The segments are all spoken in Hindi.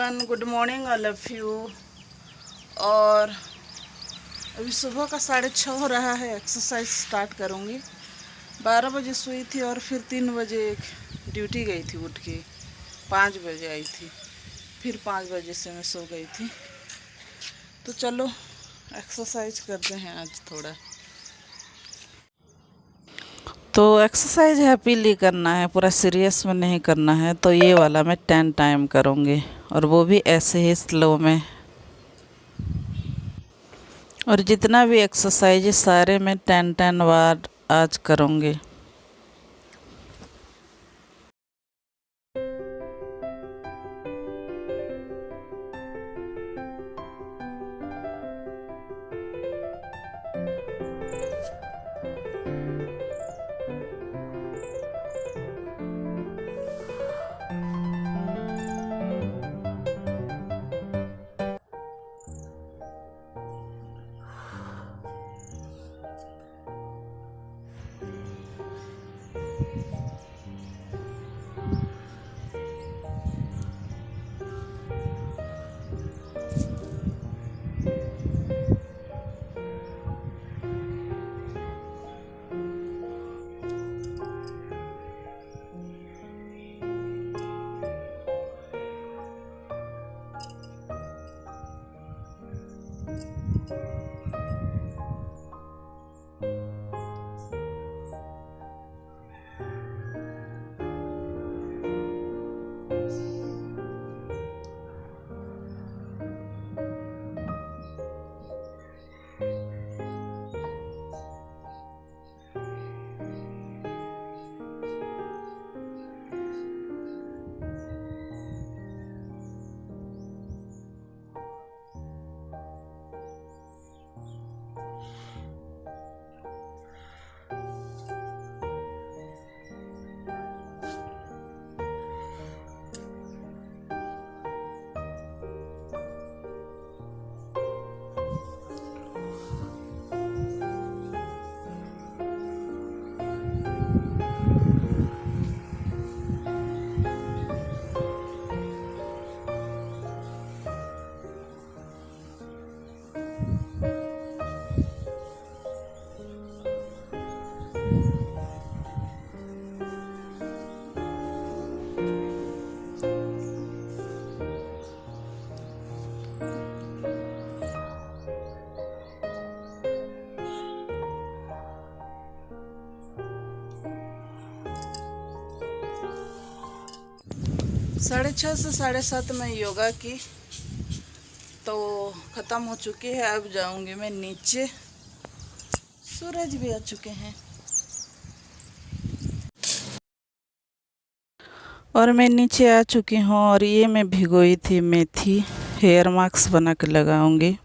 Everyone, good morning all of you. और अभी सुबह का 6:30 हो रहा है। एक्सरसाइज स्टार्ट करूँगी। 12 बजे सोई थी और फिर 3 बजे ड्यूटी गई थी। उठ के 5 बजे आई थी, फिर 5 बजे से मैं सो गई थी। तो चलो एक्सरसाइज करते हैं आज थोड़ा। तो एक्सरसाइज हैप्पीली करना है, पूरा सीरियस में नहीं करना है। तो ये वाला मैं 10 टाइम करूँगी और वो भी ऐसे ही स्लो में। और जितना भी एक्सरसाइज सारे मैं 10 बार आज करूँगी। साढ़े 6 से 7:30 में योगा की तो ख़त्म हो चुकी है। अब जाऊंगी मैं नीचे। सूरज भी आ चुके हैं और मैं नीचे आ चुकी हूँ। और ये मैं भिगोई थी मेथी, हेयर मास्क बना के लगाऊंगी।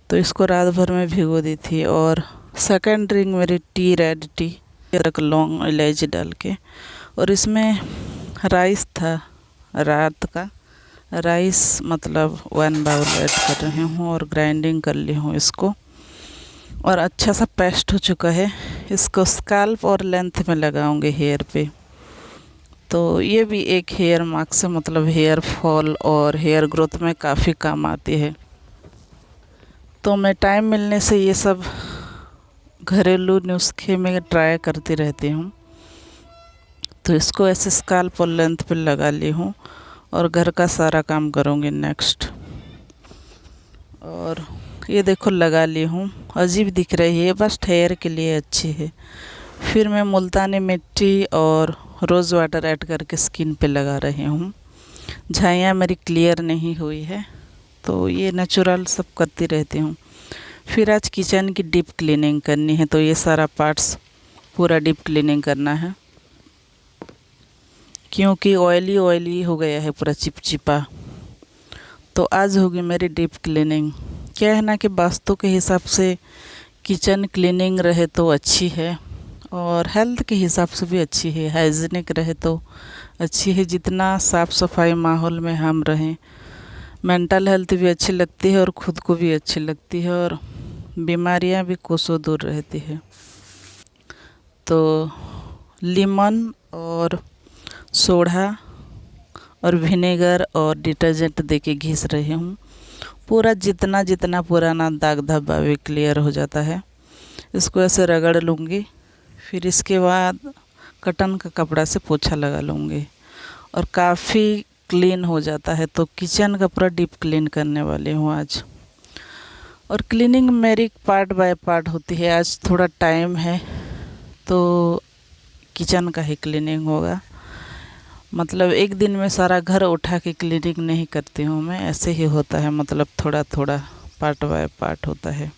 तो इसको रात भर में भिगो दी थी। और सेकंड ड्रिंक मेरी टी, रेड टी, लौंग इलायची डाल के। और इसमें राइस था, रात का राइस, मतलब 1 बाउल ऐड कर रही हूँ और ग्राइंडिंग कर ली हूँ इसको। और अच्छा सा पेस्ट हो चुका है। इसको स्कैल्प और लेंथ में लगाऊंगी हेयर पे। तो ये भी एक हेयर मास्क से, मतलब हेयर फॉल और हेयर ग्रोथ में काफ़ी काम आती है। तो मैं टाइम मिलने से ये सब घरेलू नुस्खे में ट्राई करती रहती हूँ। तो इसको ऐसे स्कैल्प और लेंथ पे लगा ली हूँ और घर का सारा काम करूँगी नेक्स्ट। और ये देखो लगा ली हूँ। अजीब दिख रही है, बस हेयर के लिए अच्छी है। फिर मैं मुल्तानी मिट्टी और रोज़ वाटर ऐड करके स्किन पे लगा रही हूँ। झाइयाँ मेरी क्लियर नहीं हुई है, तो ये नेचुरल सब करती रहती हूँ। फिर आज किचन की डीप क्लीनिंग करनी है। तो ये सारा पार्ट्स पूरा डीप क्लीनिंग करना है, क्योंकि ऑयली हो गया है, पूरा चिपचिपा। तो आज होगी मेरी डीप क्लीनिंग। क्या है ना कि वास्तु के हिसाब से किचन क्लीनिंग रहे तो अच्छी है, और हेल्थ के हिसाब से भी अच्छी है। हाइजीनिक रहे तो अच्छी है। जितना साफ़ सफाई माहौल में हम रहें, मेंटल हेल्थ भी अच्छी लगती है और ख़ुद को भी अच्छी लगती है, और बीमारियां भी कोसों दूर रहती है। तो लीमन और सोडा और विनेगर और डिटर्जेंट देके घिस रही हूँ। पूरा जितना जितना पुराना दाग धब्बा भी क्लियर हो जाता है। इसको ऐसे रगड़ लूँगी। फिर इसके बाद कॉटन का कपड़ा से पोछा लगा लूँगी और काफ़ी क्लीन हो जाता है। तो किचन का पूरा डीप क्लीन करने वाली हूँ आज। और क्लीनिंग मेरी पार्ट बाय पार्ट होती है। आज थोड़ा टाइम है तो किचन का ही क्लीनिंग होगा। मतलब एक दिन में सारा घर उठा के क्लीनिंग नहीं करती हूँ मैं, ऐसे ही होता है, मतलब थोड़ा थोड़ा पार्ट बाय पार्ट होता है।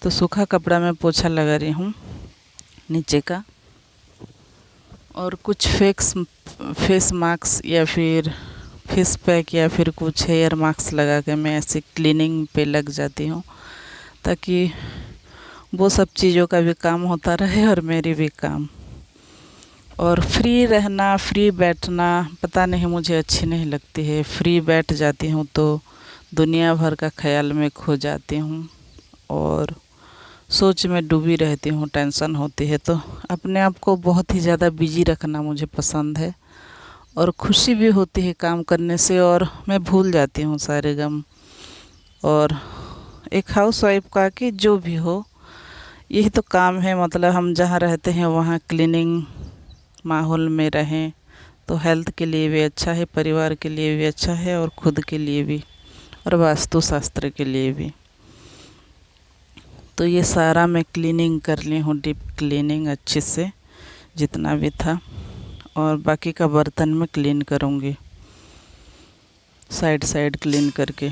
तो सूखा कपड़ा में पोछा लगा रही हूँ नीचे का, और कुछ फेस मास्क या फिर फेस पैक या फिर कुछ हेयर मास्क लगा के मैं ऐसे क्लीनिंग पे लग जाती हूँ, ताकि वो सब चीज़ों का भी काम होता रहे और मेरी भी काम। और फ्री रहना, फ्री बैठना पता नहीं मुझे अच्छी नहीं लगती है। फ्री बैठ जाती हूँ तो दुनिया भर का ख्याल में खो जाती हूँ और सोच में डूबी रहती हूँ, टेंशन होती है। तो अपने आप को बहुत ही ज़्यादा बिजी रखना मुझे पसंद है और खुशी भी होती है काम करने से, और मैं भूल जाती हूँ सारे गम। और एक हाउसवाइफ का कि जो भी हो यही तो काम है, मतलब हम जहाँ रहते हैं वहाँ क्लीनिंग माहौल में रहें तो हेल्थ के लिए भी अच्छा है, परिवार के लिए भी अच्छा है और खुद के लिए भी, और वास्तु शास्त्र के लिए भी। तो ये सारा मैं क्लीनिंग कर ली हूँ, डीप क्लीनिंग अच्छे से जितना भी था। और बाकी का बर्तन में क्लीन करूँगी साइड साइड क्लीन करके।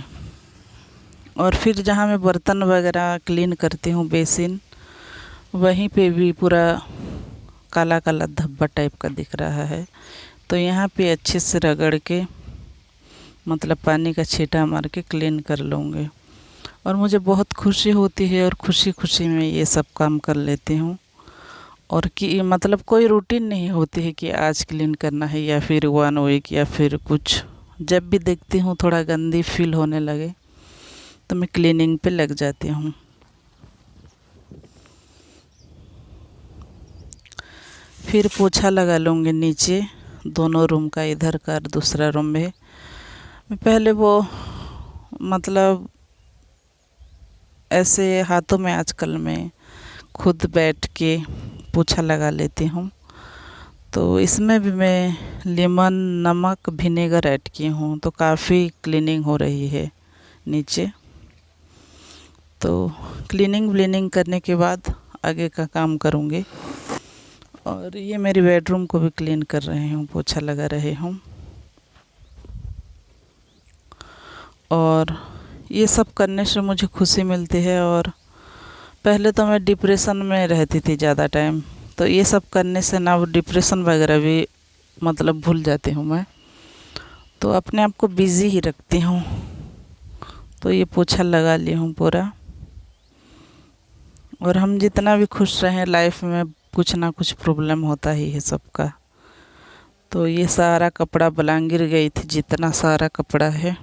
और फिर जहाँ मैं बर्तन वगैरह क्लीन करती हूँ, बेसिन, वहीं पे भी पूरा काला काला धब्बा टाइप का दिख रहा है। तो यहाँ पे अच्छे से रगड़ के, मतलब पानी का छींटा मार के क्लीन कर लूँगी। और मुझे बहुत खुशी होती है और खुशी खुशी में ये सब काम कर लेती हूँ। और कि मतलब कोई रूटीन नहीं होती है कि आज क्लीन करना है या फिर 1 वीक या फिर कुछ। जब भी देखती हूँ थोड़ा गंदी फील होने लगे तो मैं क्लीनिंग पे लग जाती हूँ। फिर पोछा लगा लूँगी नीचे दोनों रूम का, इधर का और दूसरा रूम में। मैं पहले वो मतलब ऐसे हाथों में आजकल मैं खुद बैठ के पोछा लगा लेती हूँ। तो इसमें भी मैं लेमन, नमक, विनेगर ऐड की हूँ, तो काफ़ी क्लीनिंग हो रही है नीचे। तो क्लीनिंग करने के बाद आगे का काम करूँगी। और ये मेरी बेडरूम को भी क्लीन कर रही हूँ, पोछा लगा रही हूँ। और ये सब करने से मुझे खुशी मिलती है। और पहले तो मैं डिप्रेशन में रहती थी ज़्यादा टाइम, तो ये सब करने से ना वो डिप्रेशन वगैरह भी मतलब भूल जाती हूँ मैं। तो अपने आप को बिज़ी ही रखती हूँ। तो ये पोछा लगा ली हूँ पूरा। और हम जितना भी खुश रहें लाइफ में, कुछ ना कुछ प्रॉब्लम होता ही है सबका। तो ये सारा कपड़ा बलांगिर गई थी, जितना सारा कपड़ा है।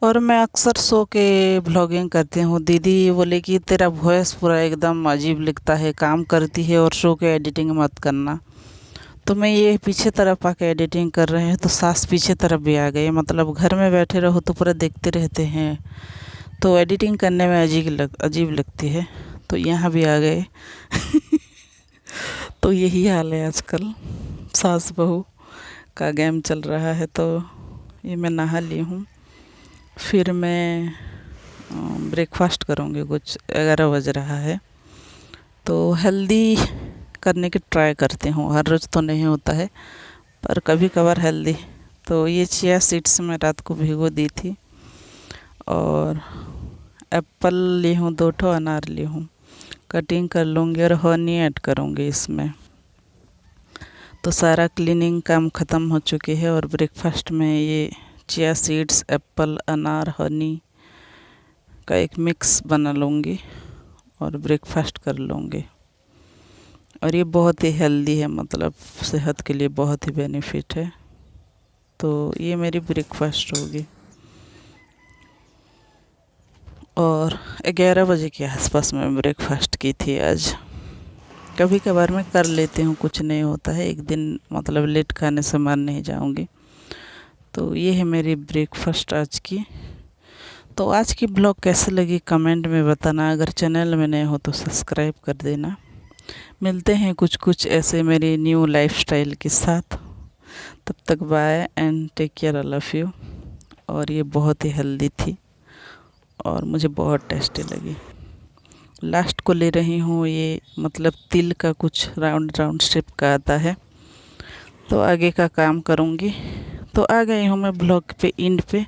और मैं अक्सर सो के व्लॉगिंग करती हूँ। दीदी बोले कि तेरा वॉइस पूरा एकदम अजीब लगता है, काम करती है और सो के एडिटिंग मत करना। तो मैं ये पीछे तरफ आके एडिटिंग कर रहे हैं तो सास पीछे तरफ भी आ गई। मतलब घर में बैठे रहो तो पूरा देखते रहते हैं, तो एडिटिंग करने में अजीब लगती है, तो यहाँ भी आ गए। तो यही हाल है आजकल, सास बहू का गेम चल रहा है। तो ये मैं नहा ली हूँ। फिर मैं ब्रेकफास्ट करूँगी, कुछ 11 बज रहा है। तो हेल्दी करने की ट्राई करती हूँ, हर रोज़ तो नहीं होता है पर कभी कभार हेल्दी। तो ये चिया सीड्स मैं रात को भिगो दी थी। और एप्पल ली हूँ 2 ठो, अनार ली हूँ, कटिंग कर लूँगी और हनी ऐड करूँगी इसमें। तो सारा क्लीनिंग काम ख़त्म हो चुकी है। और ब्रेकफास्ट में ये चिया सीड्स, एप्पल, अनार, हनी का एक मिक्स बना लूँगी और ब्रेकफास्ट कर लूँगी। और ये बहुत ही हेल्दी है, मतलब सेहत के लिए बहुत ही बेनिफिट है। तो ये मेरी ब्रेकफास्ट होगी। और 11 बजे के आसपास मैं ब्रेकफास्ट की थी आज। कभी कभार मैं कर लेती हूँ, कुछ नहीं होता है। एक दिन मतलब लेट खाने से मर नहीं जाऊँगी। तो ये है मेरी ब्रेकफास्ट आज की। तो आज की ब्लॉग कैसे लगी कमेंट में बताना। अगर चैनल में नए हो तो सब्सक्राइब कर देना। मिलते हैं कुछ कुछ ऐसे मेरे न्यू लाइफस्टाइल के साथ। तब तक bye and take care, I love you. और ये बहुत ही हेल्दी थी और मुझे बहुत टेस्टी लगी। लास्ट को ले रही हूँ, ये मतलब तिल का कुछ राउंड राउंड शेप का आता है, तो आगे का काम करूँगी। तो आ गई हूँ मैं ब्लॉग पे एंड पे।